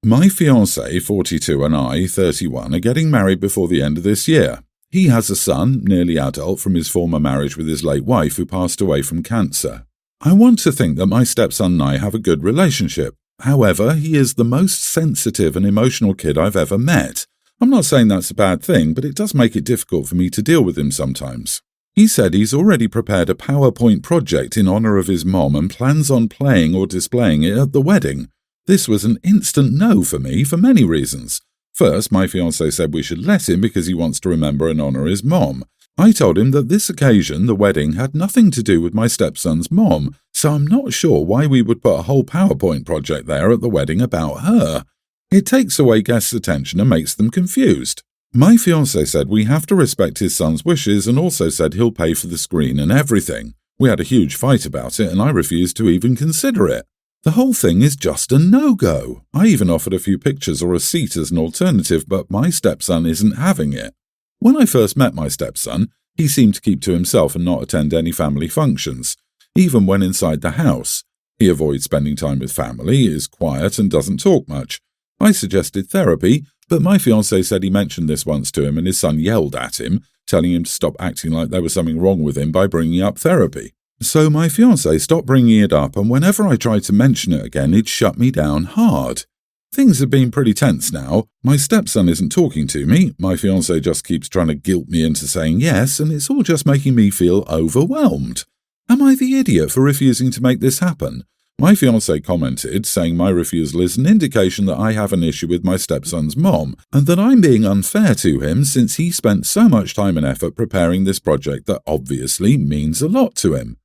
My fiancé, 42, and I, 31, are getting married before the end of this year. He has a son, nearly adult, from his former marriage with his late wife who passed away from cancer. I want to think that my stepson and I have a good relationship. However, he is the most sensitive and emotional kid I've ever met. I'm not saying that's a bad thing, but it does make it difficult for me to deal with him sometimes. He said he's already prepared a PowerPoint project in honor of his mom and plans on playing or displaying it at the wedding. This was an instant no for me for many reasons. First, my fiancé said we should let him because he wants to remember and honor his mom. I told him that this occasion, the wedding, had nothing to do with my stepson's mom, so I'm not sure why we would put a whole PowerPoint project there at the wedding about her. It takes away guests' attention and makes them confused. My fiancé said we have to respect his son's wishes and also said he'll pay for the screen and everything. We had a huge fight about it and I refused to even consider it. The whole thing is just a no-go. I even offered a few pictures or a seat as an alternative, but my stepson isn't having it. When I first met my stepson, he seemed to keep to himself and not attend any family functions, even when inside the house. He avoids spending time with family, is quiet and doesn't talk much. I suggested therapy, but my fiancé said he mentioned this once to him and his son yelled at him, telling him to stop acting like there was something wrong with him by bringing up therapy. So my fiancé stopped bringing it up, and whenever I tried to mention it again, he'd shut me down hard. Things have been pretty tense now. My stepson isn't talking to me, my fiancé just keeps trying to guilt me into saying yes, and it's all just making me feel overwhelmed. Am I the idiot for refusing to make this happen? My fiancé commented, saying my refusal is an indication that I have an issue with my stepson's mom, and that I'm being unfair to him since he spent so much time and effort preparing this project that obviously means a lot to him.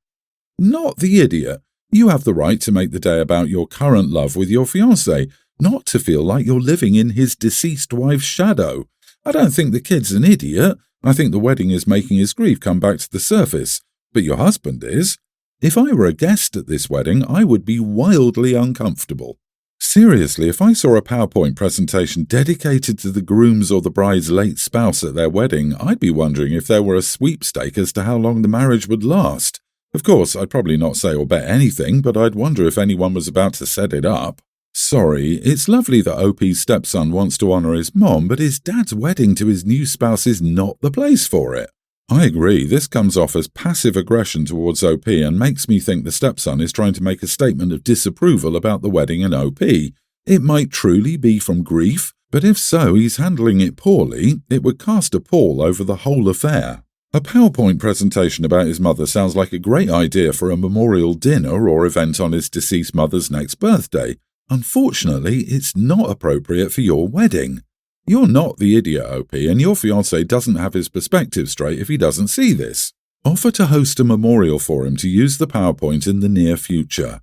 Not the idiot. You have the right to make the day about your current love with your fiancé, not to feel like you're living in his deceased wife's shadow. I don't think the kid's an idiot. I think the wedding is making his grief come back to the surface. But your husband is. If I were a guest at this wedding, I would be wildly uncomfortable. Seriously, if I saw a PowerPoint presentation dedicated to the groom's or the bride's late spouse at their wedding, I'd be wondering if there were a sweepstake as to how long the marriage would last. Of course, I'd probably not say or bet anything, but I'd wonder if anyone was about to set it up. Sorry, it's lovely that OP's stepson wants to honor his mom, but his dad's wedding to his new spouse is not the place for it. I agree, this comes off as passive aggression towards OP and makes me think the stepson is trying to make a statement of disapproval about the wedding and OP. It might truly be from grief, but if so, he's handling it poorly. It would cast a pall over the whole affair. A PowerPoint presentation about his mother sounds like a great idea for a memorial dinner or event on his deceased mother's next birthday. Unfortunately, it's not appropriate for your wedding. You're not the idiot, OP, and your fiancé doesn't have his perspective straight if he doesn't see this. Offer to host a memorial for him to use the PowerPoint in the near future.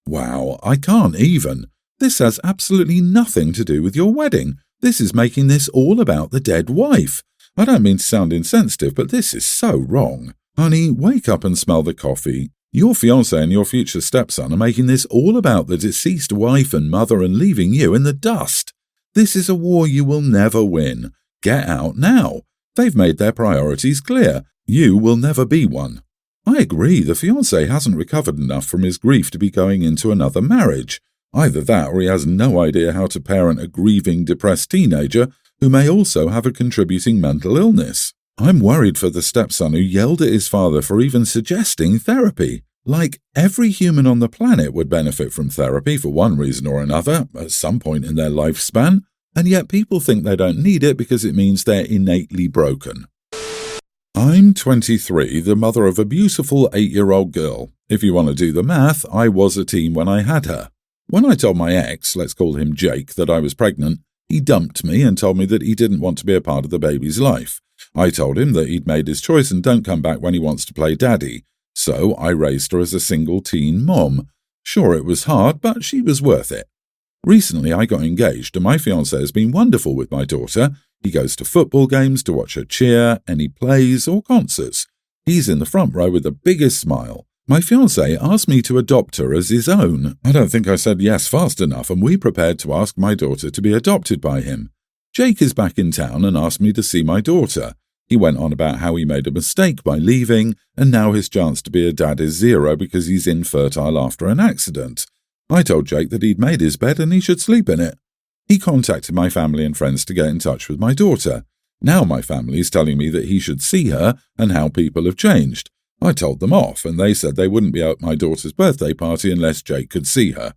Wow, I can't even. This has absolutely nothing to do with your wedding. This is making this all about the dead wife. I don't mean to sound insensitive, but this is so wrong. Honey, wake up and smell the coffee. Your fiancé and your future stepson are making this all about the deceased wife and mother and leaving you in the dust. This is a war you will never win. Get out now. They've made their priorities clear. You will never be one. I agree, the fiancé hasn't recovered enough from his grief to be going into another marriage. Either that or he has no idea how to parent a grieving, depressed teenager who may also have a contributing mental illness. I'm worried for the stepson who yelled at his father for even suggesting therapy. Like, every human on the planet would benefit from therapy for one reason or another at some point in their lifespan, and yet people think they don't need it because it means they're innately broken. I'm 23, the mother of a beautiful 8-year-old girl. If you want to do the math, I was a teen when I had her. When I told my ex, let's call him Jake, that I was pregnant, he dumped me and told me that he didn't want to be a part of the baby's life. I told him that he'd made his choice and don't come back when he wants to play daddy. So I raised her as a single teen mom. Sure, it was hard, but she was worth it. Recently I got engaged and my fiancé has been wonderful with my daughter. He goes to football games to watch her cheer, any plays or concerts. He's in the front row with the biggest smile. My fiancé asked me to adopt her as his own. I don't think I said yes fast enough, and we prepared to ask my daughter to be adopted by him. Jake is back in town and asked me to see my daughter. He went on about how he made a mistake by leaving, and now his chance to be a dad is zero because he's infertile after an accident. I told Jake that he'd made his bed and he should sleep in it. He contacted my family and friends to get in touch with my daughter. Now my family's telling me that he should see her and how people have changed. I told them off, and they said they wouldn't be at my daughter's birthday party unless Jake could see her.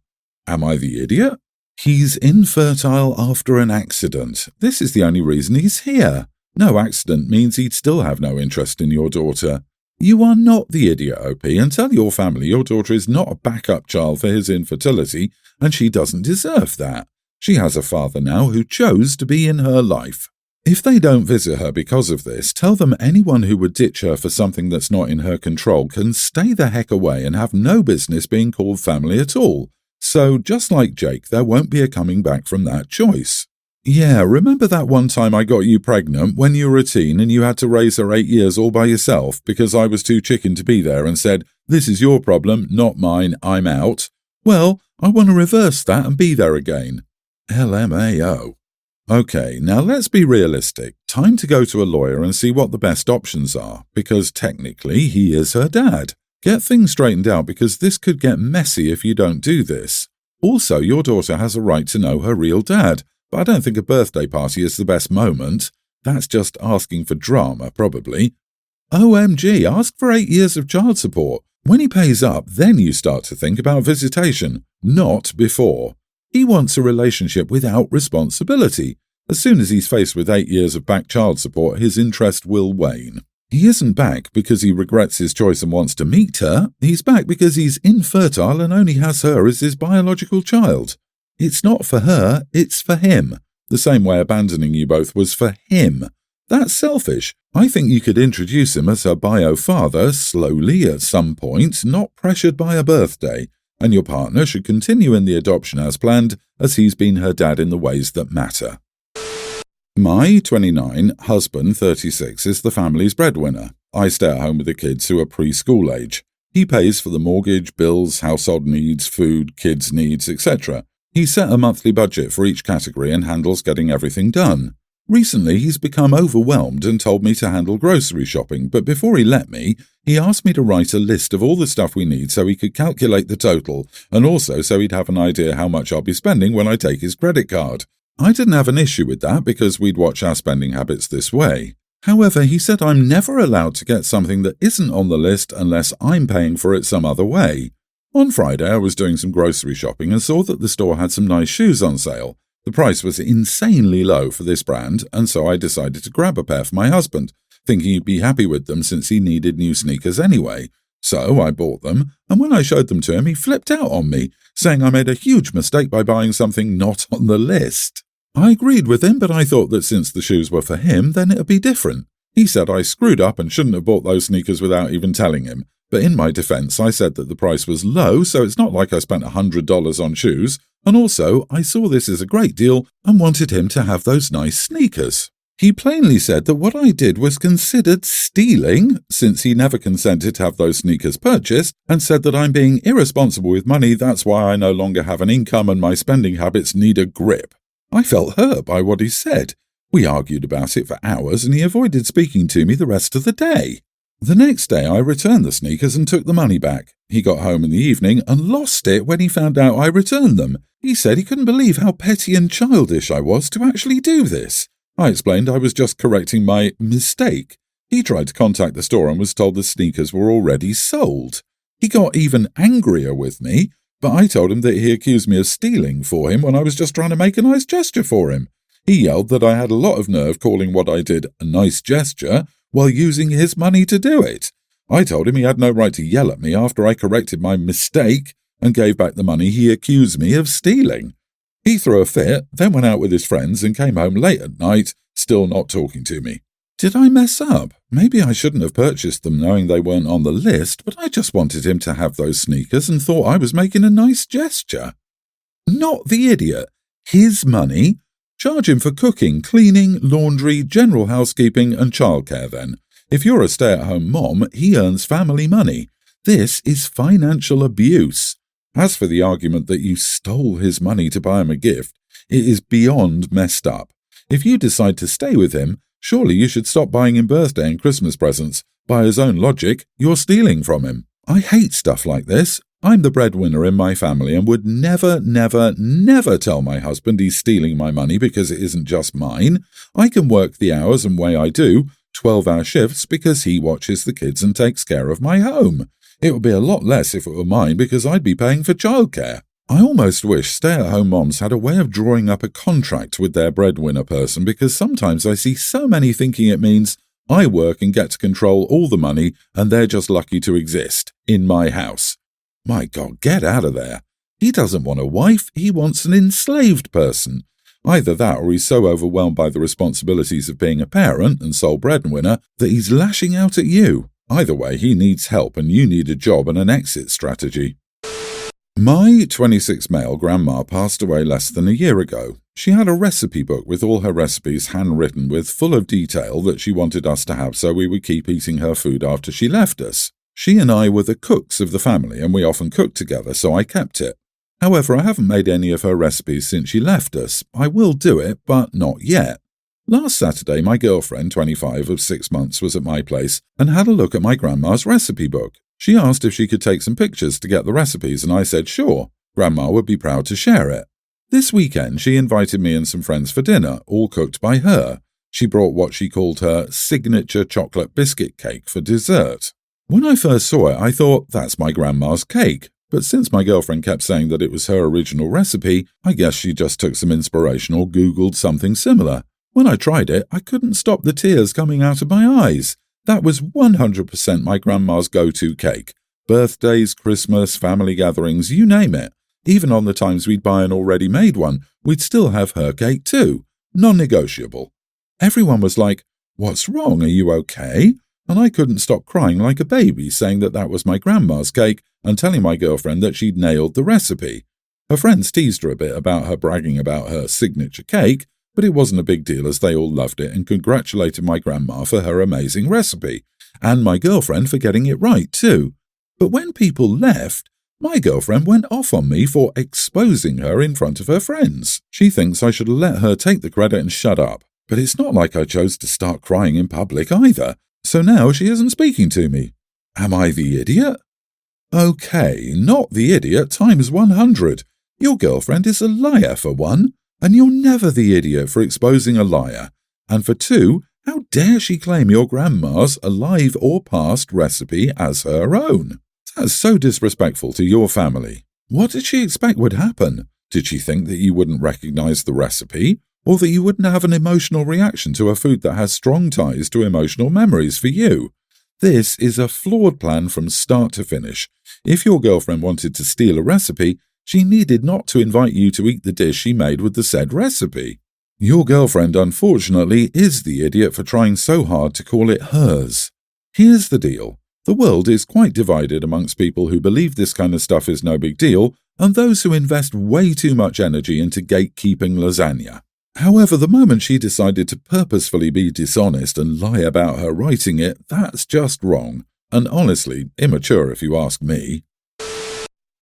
Am I the idiot? He's infertile after an accident. This is the only reason he's here. No accident means he'd still have no interest in your daughter. You are not the idiot, OP, and tell your family your daughter is not a backup child for his infertility, and she doesn't deserve that. She has a father now who chose to be in her life. If they don't visit her because of this, tell them anyone who would ditch her for something that's not in her control can stay the heck away and have no business being called family at all. So, just like Jake, there won't be a coming back from that choice. Yeah, remember that one time I got you pregnant when you were a teen and you had to raise her 8 years all by yourself because I was too chicken to be there and said, "This is your problem, not mine, I'm out"? Well, I want to reverse that and be there again. LMAO. Okay, now let's be realistic. Time to go to a lawyer and see what the best options are, because technically he is her dad. Get things straightened out because this could get messy if you don't do this. Also, your daughter has a right to know her real dad, but I don't think a birthday party is the best moment. That's just asking for drama, probably. OMG, ask for 8 years of child support. When he pays up, then you start to think about visitation, not before. He wants a relationship without responsibility. As soon as he's faced with 8 years of back child support, his interest will wane. He isn't back because he regrets his choice and wants to meet her. He's back because he's infertile and only has her as his biological child. It's not for her, it's for him. The same way abandoning you both was for him. That's selfish. I think you could introduce him as her bio father slowly at some point, not pressured by a birthday. And your partner should continue in the adoption as planned, as he's been her dad in the ways that matter. My 29, husband 36 is the family's breadwinner. I stay at home with the kids who are preschool age. He pays for the mortgage, bills, household needs, food, kids' needs, etc. He set a monthly budget for each category and handles getting everything done. Recently, he's become overwhelmed and told me to handle grocery shopping, but before he let me, he asked me to write a list of all the stuff we need so he could calculate the total, and also so he'd have an idea how much I'll be spending when I take his credit card. I didn't have an issue with that because we'd watch our spending habits this way. However, he said I'm never allowed to get something that isn't on the list unless I'm paying for it some other way. On Friday, I was doing some grocery shopping and saw that the store had some nice shoes on sale. The price was insanely low for this brand, and so I decided to grab a pair for my husband, thinking he'd be happy with them since he needed new sneakers anyway. So I bought them, and when I showed them to him, he flipped out on me, saying I made a huge mistake by buying something not on the list. I agreed with him, but I thought that since the shoes were for him, then it'd be different. He said I screwed up and shouldn't have bought those sneakers without even telling him. But in my defense, I said that the price was low, so it's not like I spent $100 on shoes, and also I saw this as a great deal and wanted him to have those nice sneakers. He plainly said that what I did was considered stealing, since he never consented to have those sneakers purchased, and said that I'm being irresponsible with money, that's why I no longer have an income and my spending habits need a grip. I felt hurt by what he said. We argued about it for hours and he avoided speaking to me the rest of the day. The next day I returned the sneakers and took the money back. He got home in the evening and lost it when he found out I returned them. He said he couldn't believe how petty and childish I was to actually do this. I explained I was just correcting my mistake. He tried to contact the store and was told the sneakers were already sold. He got even angrier with me, but I told him that he accused me of stealing for him when I was just trying to make a nice gesture for him. He yelled that I had a lot of nerve calling what I did a nice gesture while using his money to do it. I told him he had no right to yell at me after I corrected my mistake and gave back the money he accused me of stealing. He threw a fit, then went out with his friends and came home late at night, still not talking to me. Did I mess up? Maybe I shouldn't have purchased them knowing they weren't on the list, but I just wanted him to have those sneakers and thought I was making a nice gesture. Not the idiot. His money. Charge him for cooking, cleaning, laundry, general housekeeping and childcare then. If you're a stay-at-home mom, he earns family money. This is financial abuse. As for the argument that you stole his money to buy him a gift, it is beyond messed up. If you decide to stay with him, surely you should stop buying him birthday and Christmas presents. By his own logic, you're stealing from him. I hate stuff like this. I'm the breadwinner in my family and would never, never, never tell my husband he's stealing my money because it isn't just mine. I can work the hours and way I do, 12-hour shifts, because he watches the kids and takes care of my home. It would be a lot less if it were mine because I'd be paying for childcare. I almost wish stay-at-home moms had a way of drawing up a contract with their breadwinner person, because sometimes I see so many thinking it means I work and get to control all the money and they're just lucky to exist in my house. My God, get out of there. He doesn't want a wife, he wants an enslaved person. Either that or he's so overwhelmed by the responsibilities of being a parent and sole breadwinner that he's lashing out at you. Either way, he needs help and you need a job and an exit strategy. My 26 male grandma passed away less than a year ago. She had a recipe book with all her recipes handwritten with full of detail that she wanted us to have so we would keep eating her food after she left us. She and I were the cooks of the family and we often cooked together, so I kept it. However, I haven't made any of her recipes since she left us. I will do it, but not yet. Last Saturday, my girlfriend, 25 of 6 months, was at my place and had a look at my grandma's recipe book. She asked if she could take some pictures to get the recipes and I said sure. Grandma would be proud to share it. This weekend, she invited me and some friends for dinner, all cooked by her. She brought what she called her signature chocolate biscuit cake for dessert. When I first saw it, I thought, that's my grandma's cake. But since my girlfriend kept saying that it was her original recipe, I guess she just took some inspiration or Googled something similar. When I tried it, I couldn't stop the tears coming out of my eyes. That was 100% my grandma's go-to cake. Birthdays, Christmas, family gatherings, you name it. Even on the times we'd buy an already made one, we'd still have her cake too. Non-negotiable. Everyone was like, "What's wrong? Are you okay?" And I couldn't stop crying like a baby, saying that was my grandma's cake and telling my girlfriend that she'd nailed the recipe. Her friends teased her a bit about her bragging about her signature cake, but it wasn't a big deal as they all loved it and congratulated my grandma for her amazing recipe, and my girlfriend for getting it right too. But when people left, my girlfriend went off on me for exposing her in front of her friends. She thinks I should let her take the credit and shut up, but it's not like I chose to start crying in public either, so now she isn't speaking to me. Am I the idiot? Okay, not the idiot times 100. Your girlfriend is a liar for one. And you're never the idiot for exposing a liar. And for two, how dare she claim your grandma's alive or past recipe as her own? That's so disrespectful to your family. What did she expect would happen? Did she think that you wouldn't recognize the recipe? Or that you wouldn't have an emotional reaction to a food that has strong ties to emotional memories for you? This is a flawed plan from start to finish. If your girlfriend wanted to steal a recipe, she needed not to invite you to eat the dish she made with the said recipe. Your girlfriend, unfortunately, is the idiot for trying so hard to call it hers. Here's the deal. The world is quite divided amongst people who believe this kind of stuff is no big deal and those who invest way too much energy into gatekeeping lasagna. However, the moment she decided to purposefully be dishonest and lie about her writing it, that's just wrong. And honestly, immature if you ask me.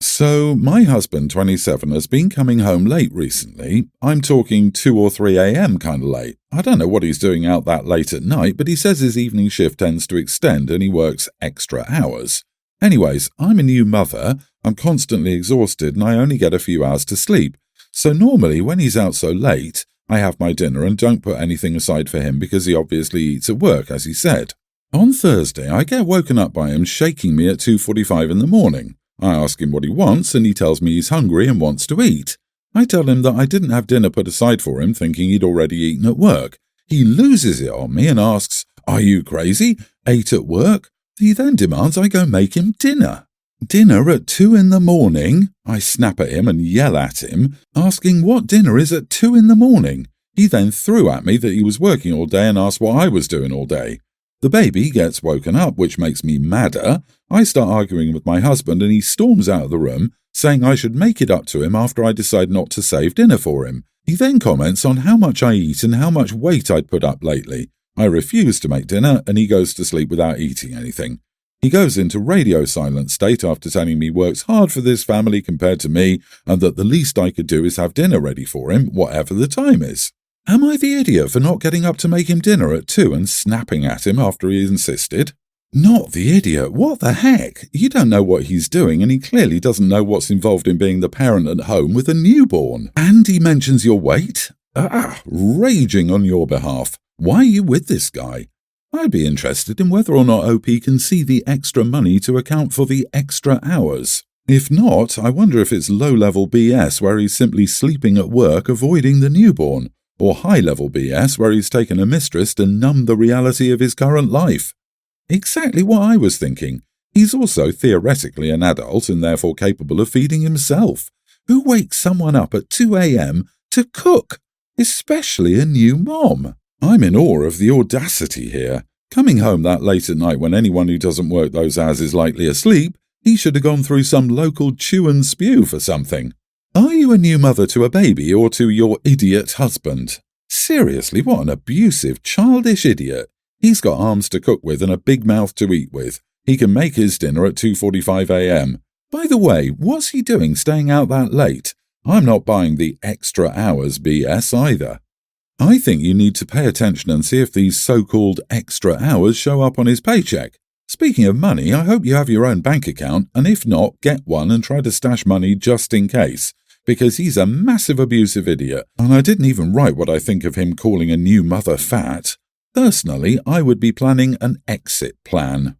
So, my husband, 27, has been coming home late recently. I'm talking 2 or 3 a.m. kind of late. I don't know what he's doing out that late at night, but he says his evening shift tends to extend and he works extra hours. Anyways, I'm a new mother, I'm constantly exhausted and I only get a few hours to sleep. So normally, when he's out so late, I have my dinner and don't put anything aside for him because he obviously eats at work, as he said. On Thursday, I get woken up by him shaking me at 2:45 in the morning. I ask him what he wants and he tells me he's hungry and wants to eat. I tell him that I didn't have dinner put aside for him thinking he'd already eaten at work. He loses it on me and asks, "Are you crazy? Ate at work?" He then demands I go make him dinner. Dinner at 2 in the morning? I snap at him and yell at him, asking what dinner is at 2 in the morning. He then threw at me that he was working all day and asked what I was doing all day. The baby gets woken up, which makes me madder. I start arguing with my husband and he storms out of the room, saying I should make it up to him after I decide not to save dinner for him. He then comments on how much I eat and how much weight I'd put up lately. I refuse to make dinner and he goes to sleep without eating anything. He goes into radio silent state after telling me he works hard for this family compared to me and that the least I could do is have dinner ready for him, whatever the time is. Am I the idiot for not getting up to make him dinner at 2 and snapping at him after he insisted? Not the idiot. What the heck? You don't know what he's doing, and he clearly doesn't know what's involved in being the parent at home with a newborn. And he mentions your weight? Raging on your behalf. Why are you with this guy? I'd be interested in whether or not OP can see the extra money to account for the extra hours. If not, I wonder if it's low-level BS where he's simply sleeping at work avoiding the newborn, or high-level BS where he's taken a mistress to numb the reality of his current life. Exactly what I was thinking. He's also theoretically an adult and therefore capable of feeding himself. Who wakes someone up at 2 a.m. to cook? Especially a new mom. I'm in awe of the audacity here. Coming home that late at night when anyone who doesn't work those hours is likely asleep, he should have gone through some local chew and spew for something. Are you a new mother to a baby or to your idiot husband? Seriously, what an abusive, childish idiot. He's got arms to cook with and a big mouth to eat with. He can make his dinner at 2:45 a.m. By the way, what's he doing staying out that late? I'm not buying the extra hours BS either. I think you need to pay attention and see if these so-called extra hours show up on his paycheck. Speaking of money, I hope you have your own bank account, and if not, get one and try to stash money just in case, because he's a massive abusive idiot, and I didn't even write what I think of him calling a new mother fat. Personally, I would be planning an exit plan.